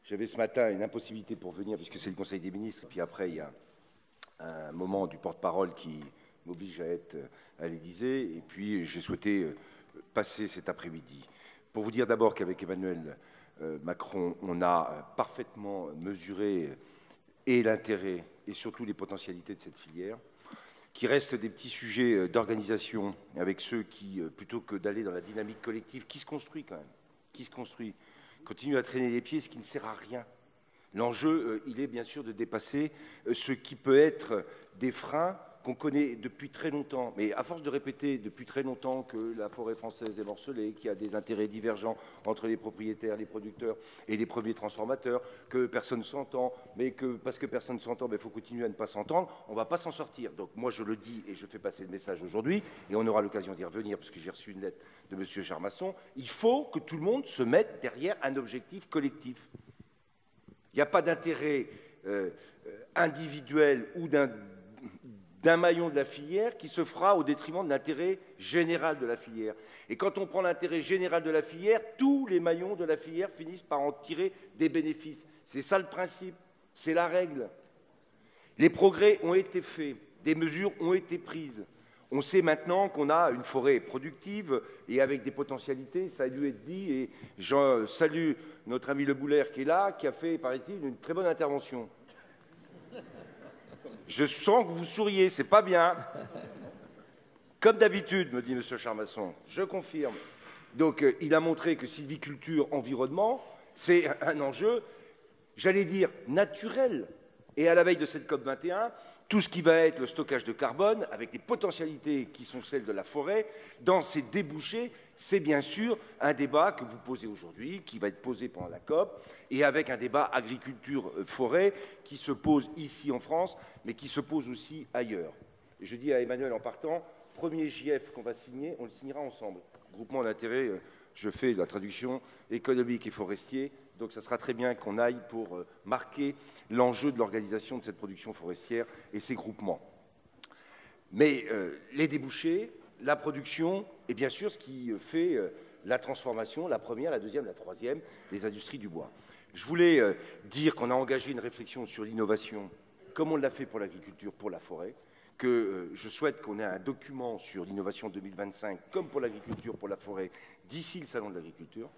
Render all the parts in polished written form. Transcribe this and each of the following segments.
J'avais ce matin une impossibilité pour venir, puisque c'est le Conseil des ministres, et puis après, il y a un moment du porte-parole qui m'oblige à être à l'Élysée, et puis j'ai souhaité passer cet après-midi. Pour vous dire d'abord qu'avec Emmanuel Macron, on a parfaitement mesuré et l'intérêt et surtout les potentialités de cette filière, qui restent des petits sujets d'organisation avec ceux qui, plutôt que d'aller dans la dynamique collective, qui se construit quand même, qui se construit, continue à traîner les pieds, ce qui ne sert à rien. L'enjeu, il est bien sûr de dépasser ce qui peut être des freins qu'on connaît depuis très longtemps. Mais à force de répéter depuis très longtemps que la forêt française est morcelée, qu'il y a des intérêts divergents entre les propriétaires, les producteurs et les premiers transformateurs, que personne ne s'entend, mais que parce que personne ne s'entend, il faut continuer à ne pas s'entendre, on ne va pas s'en sortir. Donc moi je le dis et je fais passer le message aujourd'hui, et on aura l'occasion d'y revenir parce que j'ai reçu une lettre de M. Charmasson, il faut que tout le monde se mette derrière un objectif collectif. Il n'y a pas d'intérêt individuel ou d'un maillon de la filière qui se fera au détriment de l'intérêt général de la filière. Et quand on prend l'intérêt général de la filière, tous les maillons de la filière finissent par en tirer des bénéfices. C'est ça le principe, c'est la règle. Les progrès ont été faits, des mesures ont été prises. On sait maintenant qu'on a une forêt productive et avec des potentialités, ça a dû être dit, et je salue notre ami Le Boulaire qui est là, qui a fait, paraît-il, une très bonne intervention. Je sens que vous souriez, c'est pas bien. Comme d'habitude, me dit M. Charmasson, je confirme. Donc, il a montré que sylviculture, environnement, c'est un enjeu, j'allais dire, naturel. Et à la veille de cette COP21, tout ce qui va être le stockage de carbone, avec des potentialités qui sont celles de la forêt, dans ces débouchés, c'est bien sûr un débat que vous posez aujourd'hui, qui va être posé pendant la COP, et avec un débat agriculture-forêt qui se pose ici en France, mais qui se pose aussi ailleurs. Et je dis à Emmanuel en partant, premier JF qu'on va signer, on le signera ensemble. Groupement d'intérêt, je fais la traduction économique et forestier, donc ça sera très bien qu'on aille pour marquer l'enjeu de l'organisation de cette production forestière et ses groupements. Mais les débouchés, la production, et bien sûr ce qui fait la transformation, la première, la deuxième, la troisième, les industries du bois. Je voulais dire qu'on a engagé une réflexion sur l'innovation, comme on l'a fait pour l'agriculture, pour la forêt, que je souhaite qu'on ait un document sur l'innovation 2025, comme pour l'agriculture, pour la forêt, d'ici le Salon de l'agriculture,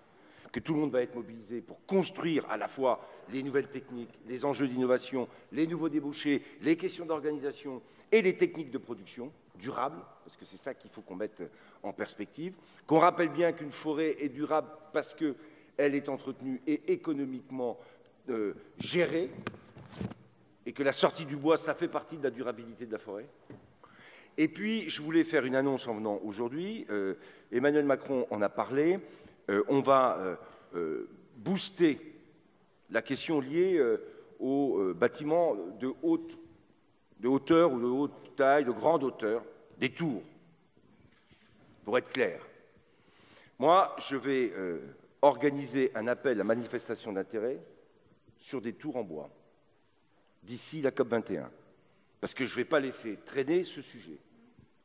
que tout le monde va être mobilisé pour construire à la fois les nouvelles techniques, les enjeux d'innovation, les nouveaux débouchés, les questions d'organisation et les techniques de production durables, parce que c'est ça qu'il faut qu'on mette en perspective, qu'on rappelle bien qu'une forêt est durable parce qu'elle est entretenue et économiquement gérée, et que la sortie du bois, ça fait partie de la durabilité de la forêt. Et puis, je voulais faire une annonce en venant aujourd'hui. Emmanuel Macron en a parlé. On va booster la question liée aux bâtiments de hauteur ou de haute taille, de grande hauteur, des tours, pour être clair. Moi, je vais organiser un appel à manifestation d'intérêt sur des tours en bois d'ici la COP21, parce que je ne vais pas laisser traîner ce sujet.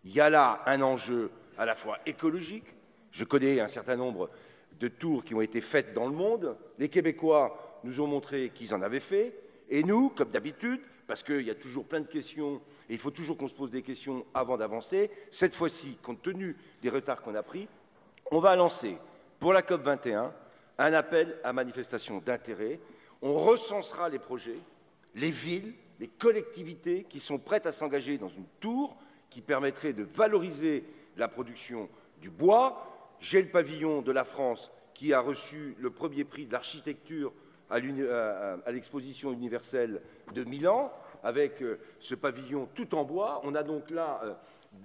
Il y a là un enjeu à la fois écologique. Je connais un certain nombre de tours qui ont été faites dans le monde. Les Québécois nous ont montré qu'ils en avaient fait. Et nous, comme d'habitude, parce qu'il y a toujours plein de questions, et il faut toujours qu'on se pose des questions avant d'avancer, cette fois-ci, compte tenu des retards qu'on a pris, on va lancer pour la COP21 un appel à manifestation d'intérêt. On recensera les projets, les villes, les collectivités qui sont prêtes à s'engager dans une tour qui permettrait de valoriser la production du bois. J'ai le pavillon de la France qui a reçu le premier prix de l'architecture à l'exposition universelle de Milan, avec ce pavillon tout en bois. On a donc là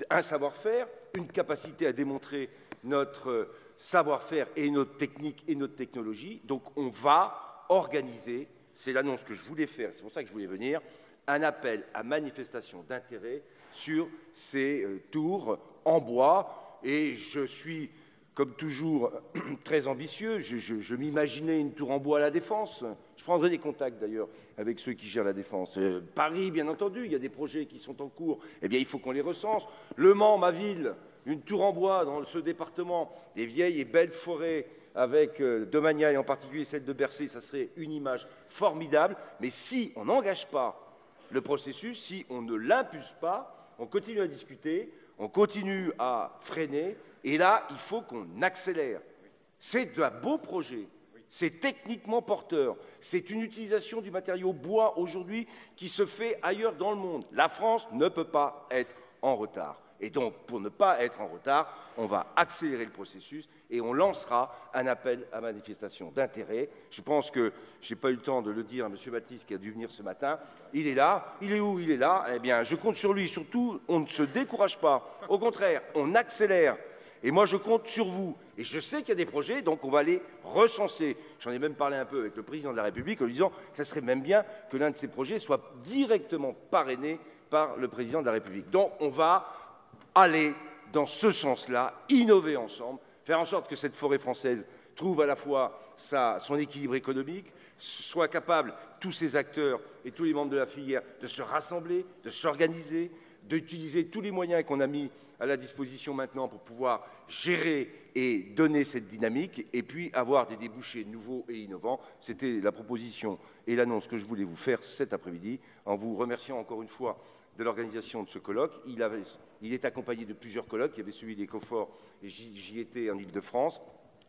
un savoir-faire, une capacité à démontrer notre savoir-faire et notre technique et notre technologie. Donc on va organiser, c'est l'annonce que je voulais faire, c'est pour ça que je voulais venir, un appel à manifestation d'intérêt sur ces tours en bois. Et je suis, comme toujours, très ambitieux. Je m'imaginais une tour en bois à la Défense. Je prendrai des contacts, d'ailleurs, avec ceux qui gèrent la Défense. Paris, bien entendu, il y a des projets qui sont en cours. Eh bien, il faut qu'on les recense. Le Mans, ma ville, une tour en bois dans ce département, des vieilles et belles forêts avec Domania et en particulier celle de Bercé, ça serait une image formidable. Mais si on n'engage pas le processus, si on ne l'impulse pas, on continue à discuter, on continue à freiner, et là, il faut qu'on accélère. C'est un beau projet, c'est techniquement porteur, c'est une utilisation du matériau bois aujourd'hui qui se fait ailleurs dans le monde. La France ne peut pas être en retard. Et donc, pour ne pas être en retard, on va accélérer le processus et on lancera un appel à manifestation d'intérêt. Je pense que, je n'ai pas eu le temps de le dire à M. Baptiste qui a dû venir ce matin, il est là. Il est où? Il est là. Eh bien, je compte sur lui. Surtout, on ne se décourage pas. Au contraire, on accélère. Et moi, je compte sur vous. Et je sais qu'il y a des projets, donc on va les recenser. J'en ai même parlé un peu avec le président de la République en lui disant que ça serait même bien que l'un de ces projets soit directement parrainé par le président de la République. Donc, on va aller dans ce sens-là, innover ensemble, faire en sorte que cette forêt française trouve à la fois son équilibre économique, soit capable, tous ces acteurs et tous les membres de la filière, de se rassembler, de s'organiser, d'utiliser tous les moyens qu'on a mis à la disposition maintenant pour pouvoir gérer et donner cette dynamique, et puis avoir des débouchés nouveaux et innovants. C'était la proposition et l'annonce que je voulais vous faire cet après-midi, en vous remerciant encore une fois de l'organisation de ce colloque. Il est accompagné de plusieurs colloques. Il y avait celui des COFOR et j'y étais en Île-de-France.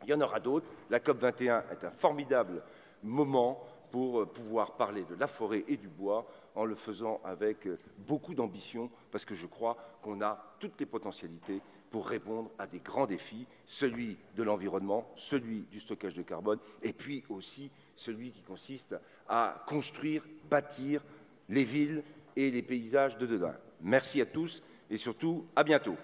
Il y en aura d'autres. La COP21 est un formidable moment pour pouvoir parler de la forêt et du bois en le faisant avec beaucoup d'ambition, parce que je crois qu'on a toutes les potentialités pour répondre à des grands défis, celui de l'environnement, celui du stockage de carbone, et puis aussi celui qui consiste à construire, bâtir les villes et les paysages de demain. Merci à tous et surtout à bientôt.